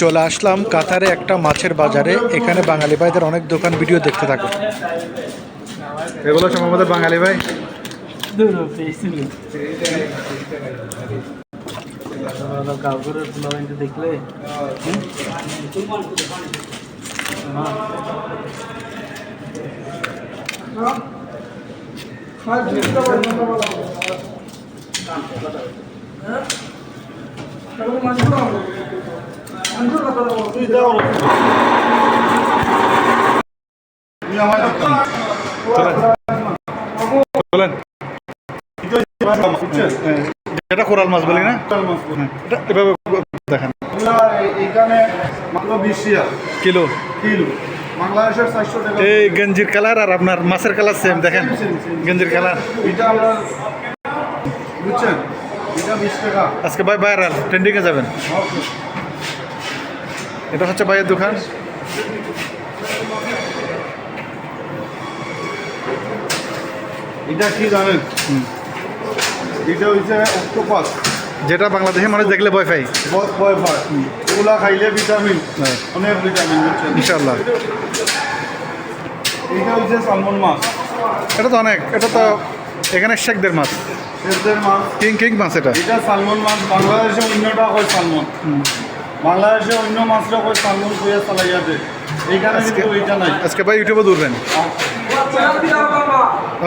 চলে আসলাম কাতারে একটা মাছের বাজারে। এখানে বাঙালি ভাইদের অনেক দোকান, ভিডিও দেখতে থাকো। এগুলো সব আমাদের বাঙালি ভাই। দেখলে এটা কোরাল মাছ বলি না, এভাবে দেখেন এখানে মাত্র 20 কিলো। বাংলাদেশের 400 টাকা। এই গেঞ্জির কালার আর আপনার মাছের কালার সেম, দেখেন গেঞ্জির কালার। এটা আমরা বুঝছেন, এটা 20 টাকা। আজকে ভাই ভাইরাল ট্রেন্ডিংয়ে যাবেন। এটা হচ্ছে ভাইয়ের দোকান। এটা কি জানেন, এটা হচ্ছে অক্টোপাস, যেটা বাংলাদেশের মানুষ দেখলে ভয় পাই। ভয় পায়। ওগুলা খাইলে ভিটামিন, অনেক ভিটামিন বুঝছেন ইনশাল্লাহ। এটা হচ্ছে সালমন মাছ। এটা তো অনেক, এটা তো এখানে শেখদের মাছ, শেষদের মাছ, কিং মাছ। এটা সালমন মাছ। বাংলাদেশে অন্যটা হয় সালমন, বাংলাদেশে অন্য মাছটা হয় সালমন কুইয়া চালাইয়াতে। এইখানে কিন্তু এইটা নাই। আজকে ভাই ইউটিউবে দূরবেন।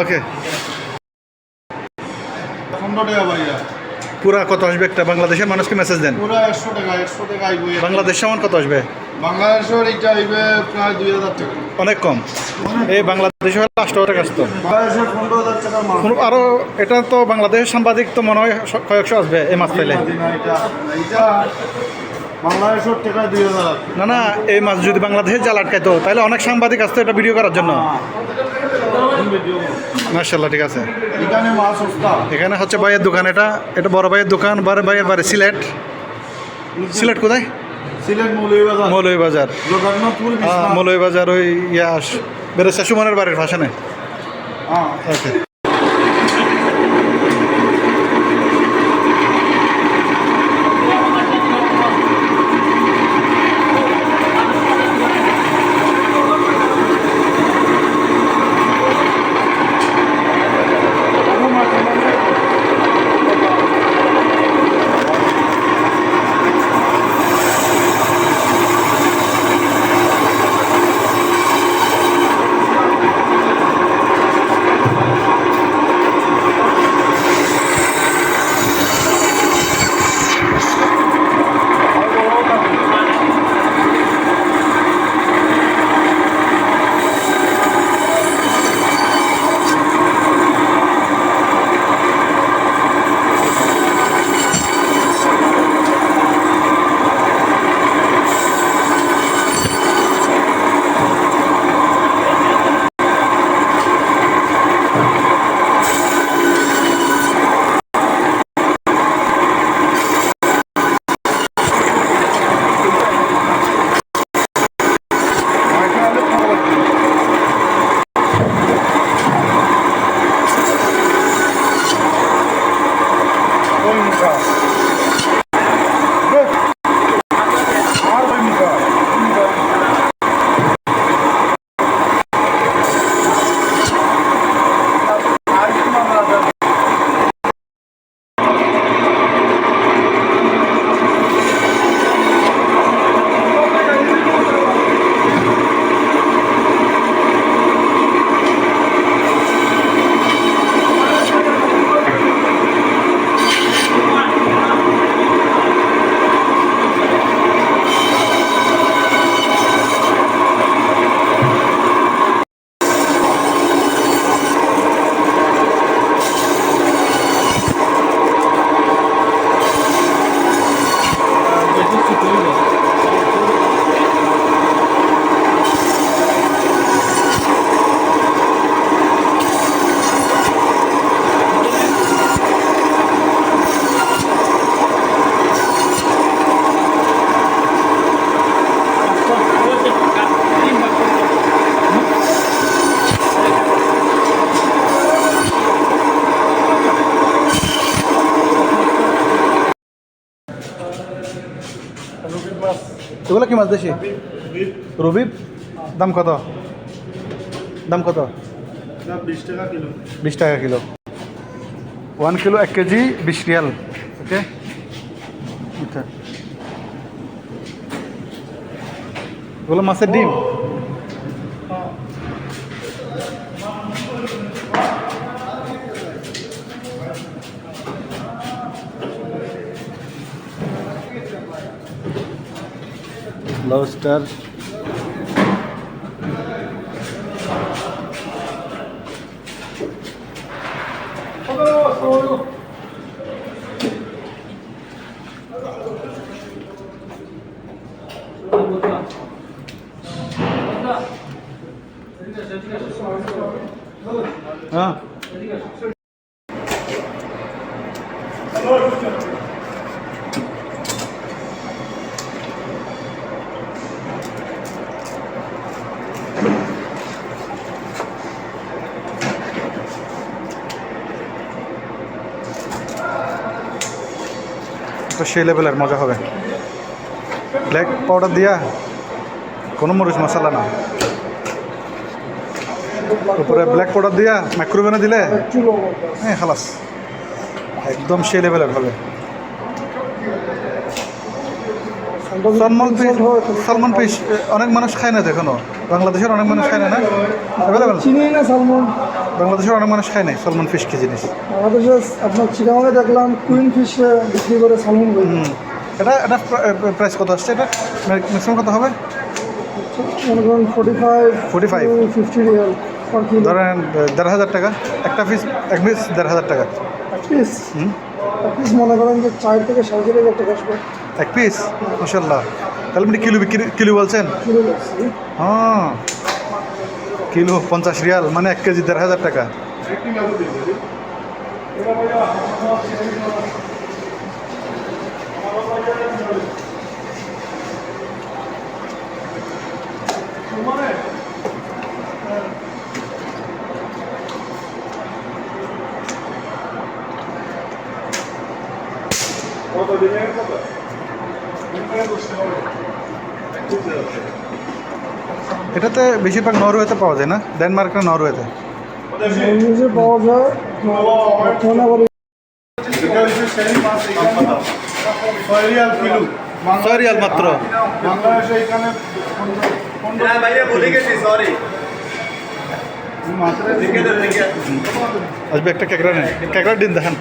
ওকে, 15 টাকা ভাইয়া। পুরা কত আসবে একটা বাংলাদেশের মানুষকে মেসেজ দেন। পুরা 100 টাকা, 100 টাকা আইব। বাংলাদেশ সমান কত আসবে? বাংলাদেশের এইটা আইবে প্রায় 2000 টাকা। অনেক কম। এই বাংলাদেশে হলে 8 টাকা আসতো। বাংলাদেশের 15,000 টাকার মাছ। আরও এটা তো বাংলাদেশের সাংবাদিক তো মনে হয় কয়েকশো আসবে এই মাছ পেলে। এইটা বাংলাদেশের টাকা 2000। না না, এই মাছ যদি বাংলাদেশের জাল আটকাইতো তাহলে অনেক সাংবাদিক আসতো এটা ভিডিও করার জন্য। মাশাআল্লাহ, ঠিক আছে। এখানে মাছ সস্তা। এখানে হচ্ছে ভাইয়ের দোকান। এটা বড় ভাইয়ের দোকান। ভাইয়ের বাড়ি সিলেট। সিলেট কোথায়? সিলেট মৌলভীবাজার। মৌলভীবাজার, জগন্নাথপুর। মৌলভীবাজার ওই ইয়াস বেরেস্তা সুমনের বাড়ির পাশে। ওকে। এগুলো কি মাছ দেশি? রবি দাম কত? দাম কত? 20 টাকা কিলো। 20 টাকা কিলো। 1 কিলো 1 কেজি 20 রিয়াল। ওকে, আচ্ছা। এগুলো মাছের ডিম। লবস্টার, হ্যাঁ তো সেই লেভেলের মজা হবে। ব্ল্যাক পাউডার দিয়া, কোনো মরিচ মশলা না, উপরে ব্ল্যাক পাউডার দিয়া মাইক্রোওভেনে দিলে হ্যাঁ খালাস, একদম সেই লেভেলের হবে। সালমন ফিশ অনেক মানুষ খায় না, এখনো বাংলাদেশের অনেক মানুষ খায় না। অ্যাভেলেবেল চিনি না সালমন, বাংলাদেশের অনেক মানুষ খায় না সালমন ফিশ কি জিনিস। বাংলাদেশে আপনার চিটাগাঙে দেখলাম কুইন ফিশ বিক্রি করে সালমন বই। এটা এটা প্রাইস কত আসছে? এটা ম্যাক্সিমাম কত হবে? মনে করেন 45 to 50 রিয়াল পার কিলো। ধরেন 1,500 টাকা একটা পিস, এক পিস 1,500 টাকা এক পিস, এক পিস মনে করেন যে 4 থেকে 4.5 টাকা আসবে এক পিস। মাশাআল্লাহ, তাহলে আপনি কিলো বিক্রি, কিলো বলছেন? কিলো লাগছে। হ্যাঁ, কিলো 50 রিয়াল, মানে 1 কেজি 1,500 টাকা। এটাতে বেশিরভাগ নরওয়েতে পাওয়া যায় না? ডেনমার্ক না নরওয়েতে? নরওয়েতে পাওয়া যায়। বর্তমানে আবার এটা হচ্ছে সেই মাছ এখানে 6 রিয়াল কিলো। 6 রিয়াল মাত্র। বাংলাদেশে এখানে 15 ভাইয়া বলে গেছি, সরি। মাত্রা দেখে দেখে আসবে একটা কেকড়া নেই, কেকড়ার ডিম দেখান,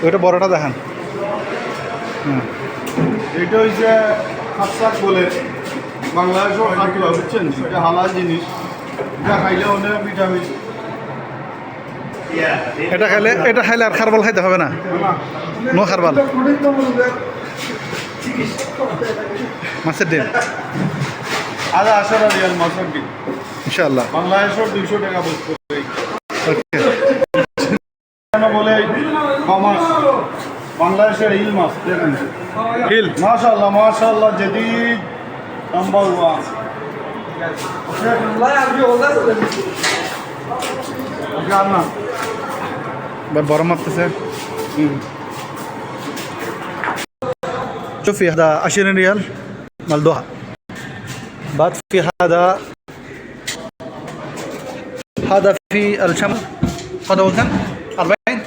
ওইটা বড়টা দেখান। এটা হচ্ছে খাপসাক বলে, বাংলাদেশেও খাদ্য, বুঝছেন? এটা হালাল জিনিস, এটা খাইলে অনেক ভিটামিন। এটা খাইলে আর খারবাল খাইতে হবে না, নো খারবাল। মাছের ডিম আধা 18 রিয়াল মাছের ডিম। ইনশাআল্লাহ। বাংলাদেশেও 200 টাকা বলতে ওকে, বলে কমাস। বাংলাদেশের ইল মাছ দেখেন, হিল মাশাআল্লাহ মাশাআল্লাহ, যদি নাম্বার 1। না বড় মাপতেছে। شوفي هذا 20 ريال ملدوها. بعد في هذا في الشمال، هذا وزن 40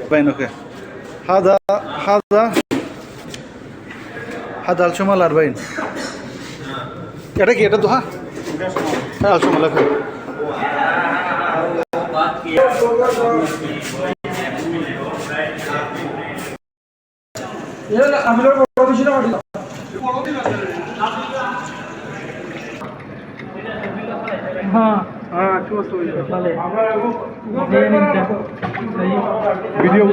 40 اوكي. هذا الشمال 40. এটা কি? এটা দোহা? হ্যাঁ الشمال ওকে। ভিডিও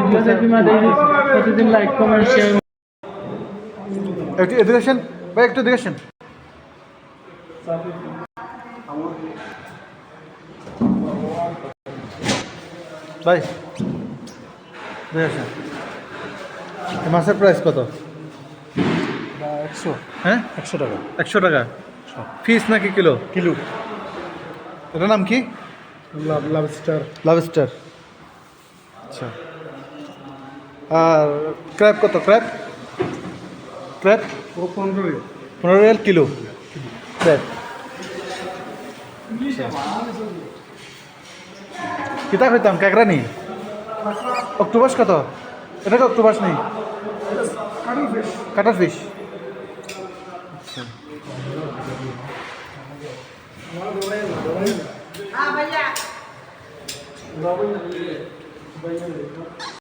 প্রতিদিন লাইক কমেন্ট শেয়ার। একটু এডুকেশন ভাই, একটু এডুকেশন। ভাই এডুকেশন, এই মাছের প্রাইস কত? 100। হ্যাঁ 100 টাকা 100 টাকা পিস নাকি কিলো? কিলো। এটার নাম কি? লাবস্টার। লাবস্টার। আচ্ছা, আর ক্র্যাব কত? ক্র্যাব ও 15 15 কিলো দেখ কিতা খাইতাম কাঁকড়া নি অক্টোপাস কত এটা কি অক্টোপাস নেই কাটল ফিশ কাটার ফিশ हाँ भैया